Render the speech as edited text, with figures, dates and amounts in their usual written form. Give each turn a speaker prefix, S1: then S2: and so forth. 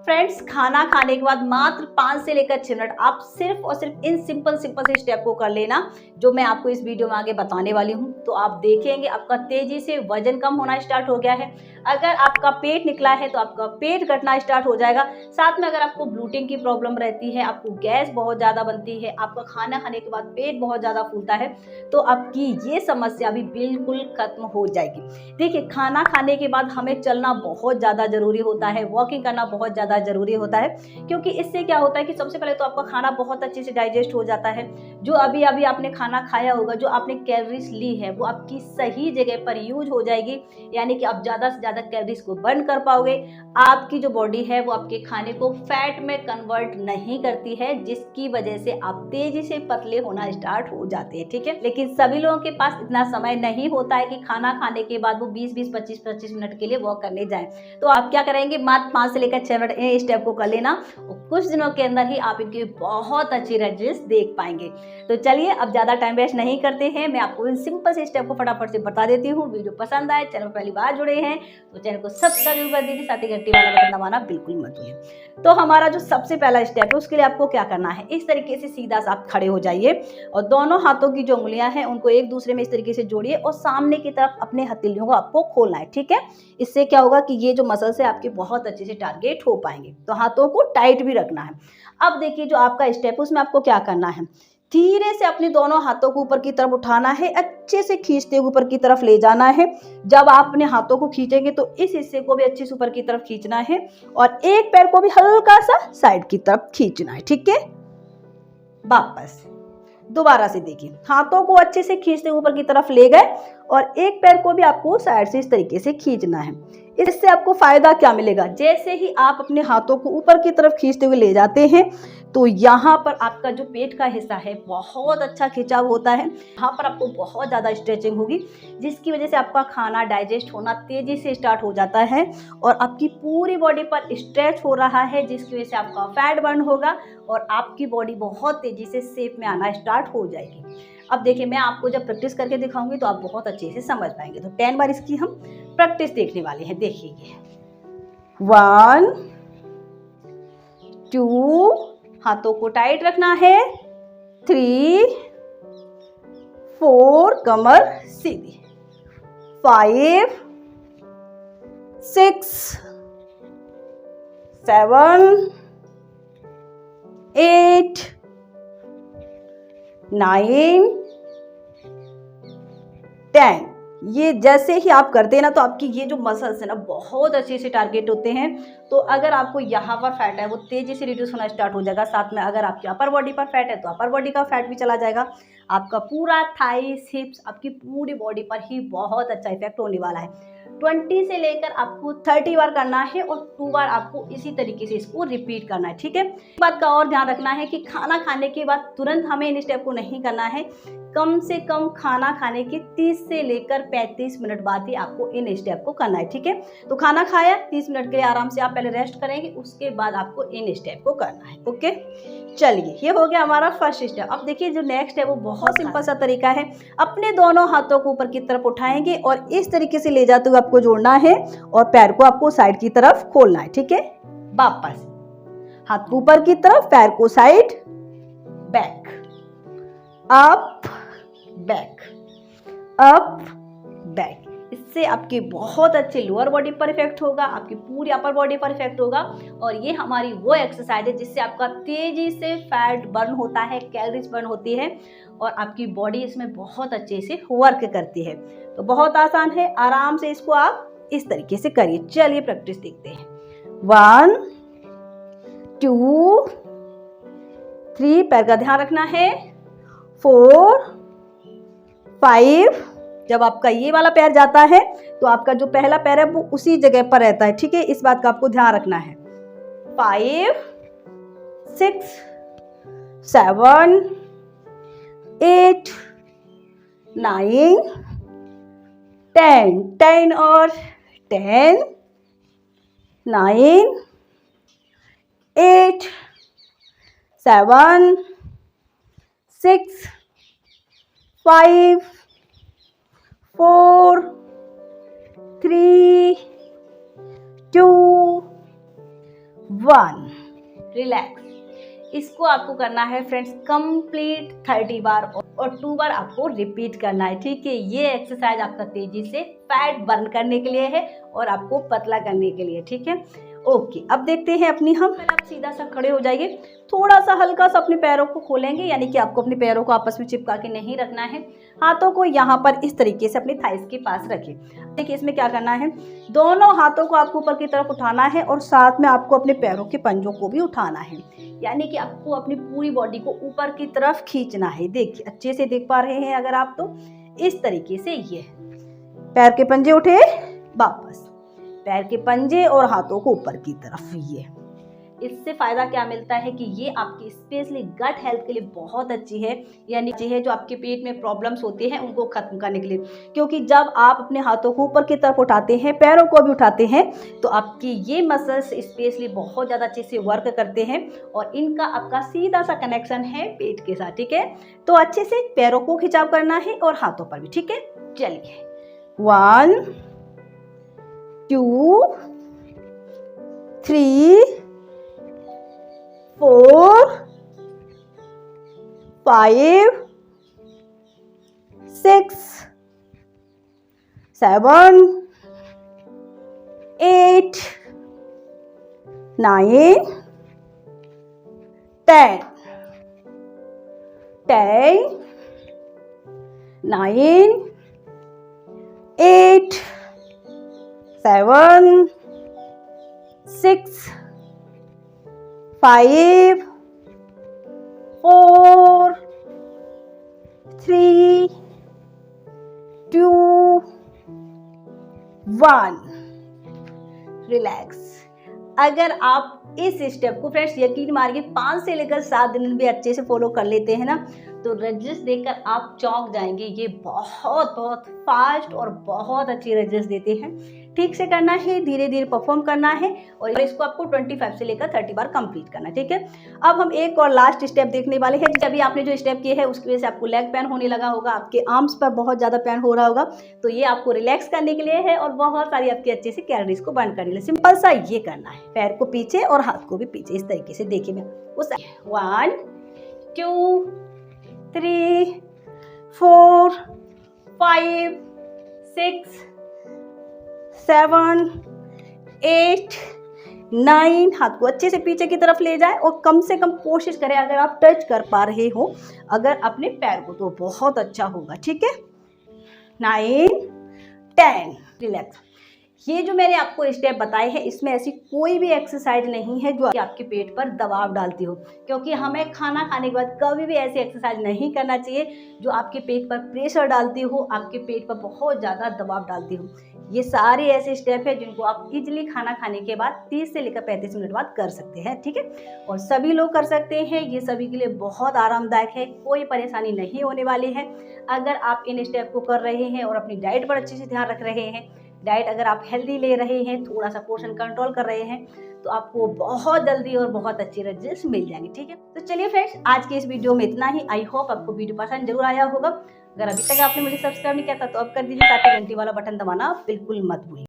S1: Friends, खाना खाने के बाद मात्र 5 से लेकर 6 मिनट आप सिर्फ और सिर्फ इन सिंपल से स्टेप को कर लेना जो मैं आपको इस वीडियो में आगे बताने वाली हूँ। तो आप देखेंगे आपका तेजी से वजन कम होना स्टार्ट हो गया है। अगर आपका पेट निकला है तो आपका पेट घटना स्टार्ट हो जाएगा। साथ में अगर आपको ब्लोटिंग की प्रॉब्लम रहती है, आपको गैस बहुत ज़्यादा बनती है, आपका खाना खाने के बाद पेट बहुत ज़्यादा फूलता है, तो आपकी ये समस्या भी बिल्कुल खत्म हो जाएगी। देखिए, खाना खाने के बाद हमें चलना बहुत ज़्यादा ज़रूरी होता है, वॉकिंग करना बहुत ज़्यादा ज़रूरी होता है, क्योंकि इससे क्या होता है कि सबसे पहले तो आपका खाना बहुत अच्छे से डाइजेस्ट हो जाता है। जो अभी अभी आपने खाना खाया होगा, जो आपने कैलोरीज ली है, वो आपकी सही जगह पर यूज हो जाएगी, यानी कि आप ज़्यादा से ज़्यादा कैलोरीज को बर्न कर पाओगे। आपकी जो बॉडी है वो आपके खाने को फैट में कन्वर्ट नहीं करती है, जिसकी वजह से आप तेजी से पतले होना स्टार्ट हो जाते हैं। ठीक है, लेकिन सभी लोगों के पास इतना समय नहीं होता है कि खाना खाने के बाद वो 20-20, 25-25 मिनट के लिए वॉक करने जाएं। तो आप क्या करेंगे, मात्र 5 से लेकर 6 मिनट इन स्टेप को कर लेना और कुछ दिनों के अंदर ही आप इनके बहुत अच्छी रिजल्ट देख पाएंगे। तो चलिए, अब ज्यादा टाइम वेस्ट नहीं करते हैं, मैं आपको इन सिंपल से स्टेप को फटाफट से बता देती हूँ। वीडियो पसंद आए, चैनल पहली बार जुड़े हैं तो चैनल को सब्सक्राइब कर दीजिए, साथ ही घंटी वाला बटन दबाना बिल्कुल मत भूलिए। तो हमारा जो सबसे पहला स्टेप है, उसके लिए आपको क्या करना है, इस तरीके से सीधा सा आप खड़े हो जाइए और दोनों हाथों की जो उंगलियां हैं उनको एक दूसरे में इस तरीके से जोड़िए और सामने की तरफ अपने हथेलियों को आपको खोलना है। ठीक है, इससे क्या होगा कि ये जो मसल्स है आपके बहुत अच्छे से टारगेट हो पाएंगे। तो हाथों को टाइट भी रखना है। अब देखिए, जो आपका स्टेप उसमें आपको क्या करना है, धीरे से अपने दोनों हाथों को ऊपर की तरफ उठाना है, अच्छे से खींचते हुए ऊपर की तरफ ले जाना है। जब आप अपने हाथों को खींचेंगे तो इस हिस्से को भी अच्छे से ऊपर की तरफ खींचना है और एक पैर को भी हल्का सा साइड की तरफ खींचना है। ठीक है, वापस दोबारा से देखिए, हाथों को अच्छे से खींचते ऊपर की तरफ ले गए और एक पैर को भी आपको साइड से इस तरीके से खींचना है। इससे आपको फायदा क्या मिलेगा, जैसे ही आप अपने हाथों को ऊपर की तरफ खींचते हुए ले जाते हैं तो यहाँ पर आपका जो पेट का हिस्सा है बहुत अच्छा खिंचाव होता है। यहाँ पर आपको बहुत ज़्यादा स्ट्रेचिंग होगी, जिसकी वजह से आपका खाना डाइजेस्ट होना तेजी से स्टार्ट हो जाता है और आपकी पूरी बॉडी पर स्ट्रेच हो रहा है, जिसकी वजह से आपका फैट बर्न होगा और आपकी बॉडी बहुत तेजी से शेप में आना स्टार्ट हो जाएगी। अब देखिए, मैं आपको जब प्रैक्टिस करके दिखाऊंगी तो आप बहुत अच्छे से समझ पाएंगे। तो 10 बार इसकी हम प्रैक्टिस देखने वाले हैं। देखिए, 1 2, हाथों को टाइट रखना है, 3 4, कमर सीधी, 5 6 7 8 9 10। ये जैसे ही आप करते हैं ना तो आपकी ये जो मसल्स है ना बहुत अच्छे से टारगेट होते हैं। तो अगर आपको यहाँ पर फैट है वो तेजी से रिड्यूस होना स्टार्ट हो जाएगा। साथ में अगर आपकी अपर बॉडी पर फैट है तो अपर बॉडी का फैट भी चला जाएगा। आपका पूरा थाइस, हिप्स, आपकी पूरी बॉडी पर ही बहुत अच्छा इफेक्ट होने वाला है। 20 से लेकर आपको 30 बार करना है और 2 बार आपको इसी तरीके से इसको रिपीट करना है। ठीक है, इस बात का और ध्यान रखना है कि खाना खाने के बाद तुरंत हमें इन स्टेप को नहीं करना है। कम से कम खाना खाने के 30 से लेकर 35 मिनट बाद ही आपको इन स्टेप को करना है। ठीक है, तो खाना खाया 30 मिनट के लिए आराम से आप पहले रेस्ट करेंगे, उसके बाद आपको इन स्टेप को करना है। ओके, चलिए, ये हो गया हमारा फर्स्ट स्टेप। अब देखिए, जो नेक्स्ट है वो बहुत सिंपल सा तरीका है। अपने दोनों हाथों को ऊपर की तरफ उठाएंगे और इस तरीके से ले जाते हुए आपको जोड़ना है और पैर को आपको साइड की तरफ खोलना है। ठीक है, वापस हाथ को ऊपर की तरफ, पैर को side, back, up back, up back. इससे आपकी बहुत अच्छे लोअर बॉडी पर इफेक्ट होगा, आपकी पूरी अपर बॉडी पर इफेक्ट होगा और ये हमारी वो एक्सरसाइज है जिससे आपका तेजी से फैट बर्न होता है, कैलोरीज बर्न होती है और आपकी बॉडी इसमें बहुत अच्छे से वर्क करती है। तो बहुत आसान है, आराम से इसको आप इस तरीके से करिए। चलिए प्रैक्टिस देखते हैं। 1 2 3, पैर का ध्यान रखना है, 4 5। जब आपका ये वाला पैर जाता है तो आपका जो पहला पैर है वो उसी जगह पर रहता है। ठीक है, इस बात का आपको ध्यान रखना है। 5 6 7 8 9 10, 10 और 10 9 8 7 6 5 4 3 2 1, रिलैक्स। इसको आपको करना है फ्रेंड्स कंप्लीट 30 बार और 2 बार आपको रिपीट करना है, ठीक है। ये एक्सरसाइज आपका तेजी से फैट बर्न करने के लिए है और आपको पतला करने के लिए, ठीक है। ओके, अब देखते हैं अपनी हम। आप सीधा सा खड़े हो जाइए, थोड़ा सा हल्का सा अपने पैरों को खोलेंगे, यानी कि आपको अपने पैरों को आपस में चिपका के नहीं रखना है। हाथों को यहाँ पर इस तरीके से अपने थाइस के पास रखें। देखिए इसमें क्या करना है, दोनों हाथों को आपको ऊपर की तरफ उठाना है और साथ में आपको अपने पैरों के पंजों को भी उठाना है, यानी कि आपको अपनी पूरी बॉडी को ऊपर की तरफ खींचना है। देखिए अच्छे से देख पा रहे हैं अगर आप, तो इस तरीके से ये पैर के पंजे उठे, वापस पैर के पंजे और हाथों को ऊपर की तरफ। ये इससे फायदा क्या मिलता है कि ये आपकी स्पेशली गट हेल्थ के लिए बहुत अच्छी है, यानी है जो आपके पेट में प्रॉब्लम्स होते हैं उनको खत्म करने के लिए। क्योंकि जब आप अपने हाथों को ऊपर की तरफ उठाते हैं, पैरों को भी उठाते हैं, तो आपकी ये मसल्स स्पेशली बहुत ज़्यादा अच्छे से वर्क करते हैं और इनका आपका सीधा सा कनेक्शन है पेट के साथ, ठीक है। तो अच्छे से पैरों को खिंचाव करना है और हाथों पर भी, ठीक है। चलिए 1, 2, 3, 4, 5, 6, 7, 8, 9, 10, 9, 8, 7, 6, 5, 4, 3, 2, 1, रिलैक्स। अगर आप इस स्टेप को फ्रेंड्स यकीन मारिए 5 से लेकर 7 दिन भी अच्छे से फॉलो कर लेते हैं ना, तो रिजल्ट देखकर आप चौंक जाएंगे। ये बहुत बहुत फास्ट और बहुत अच्छी रिजल्ट देते हैं। ठीक से करना है, धीरे धीरे परफॉर्म करना है और इसको आपको 25 से लेकर 30 बार कंप्लीट करना है, ठीक है। अब हम एक और लास्ट स्टेप देखने वाले हैं। अभी आपने जो स्टेप किए हैं उसकी वजह से आपको लेग पेन होने लगा होगा, आपके आर्म्स पर बहुत ज़्यादा पेन हो रहा होगा, तो ये आपको रिलैक्स करने के लिए है और बहुत सारी आपकी अच्छे से कैलोरीज को बर्न करने के लिए। सिंपल सा ये करना है, पैर को पीछे और हाथ को भी पीछे, इस तरीके से। देखिए मैं उस 1, 2, 3, 4, 5, 6, 7, 8, 9, हाथ को अच्छे से पीछे की तरफ ले जाए और कम से कम कोशिश करें अगर आप टच कर पा रहे हो अगर अपने पैर को, तो बहुत अच्छा होगा, ठीक है। 9, 10, रिलैक्स। ये जो मैंने आपको स्टेप बताए हैं इसमें ऐसी कोई भी एक्सरसाइज नहीं है जो आपके पेट पर दबाव डालती हो, क्योंकि हमें खाना खाने के बाद कभी भी ऐसी एक्सरसाइज नहीं करना चाहिए जो आपके पेट पर प्रेशर डालती हो, आपके पेट पर बहुत ज़्यादा दबाव डालती हो। ये सारे ऐसे स्टेप है जिनको आप इजीली खाना खाने के बाद 30 से लेकर 35 मिनट बाद कर सकते हैं, ठीक है। और सभी लोग कर सकते हैं, ये सभी के लिए बहुत आरामदायक है, कोई परेशानी नहीं होने वाली है। अगर आप इन स्टेप को कर रहे हैं और अपनी डाइट पर अच्छे से ध्यान रख रहे हैं, डाइट अगर आप हेल्दी ले रहे हैं, थोड़ा सा पोर्शन कंट्रोल कर रहे हैं, तो आपको बहुत जल्दी और बहुत अच्छी रिजल्ट्स मिल जाएंगे, ठीक है। तो चलिए फ्रेंड्स, आज के इस वीडियो में इतना ही। आई होप आपको वीडियो पसंद जरूर आया होगा। अगर अभी तक आपने मुझे सब्सक्राइब नहीं किया था तो अब कर दीजिए, साथ ही घंटी वाला बटन दबाना बिल्कुल मत भूलिए।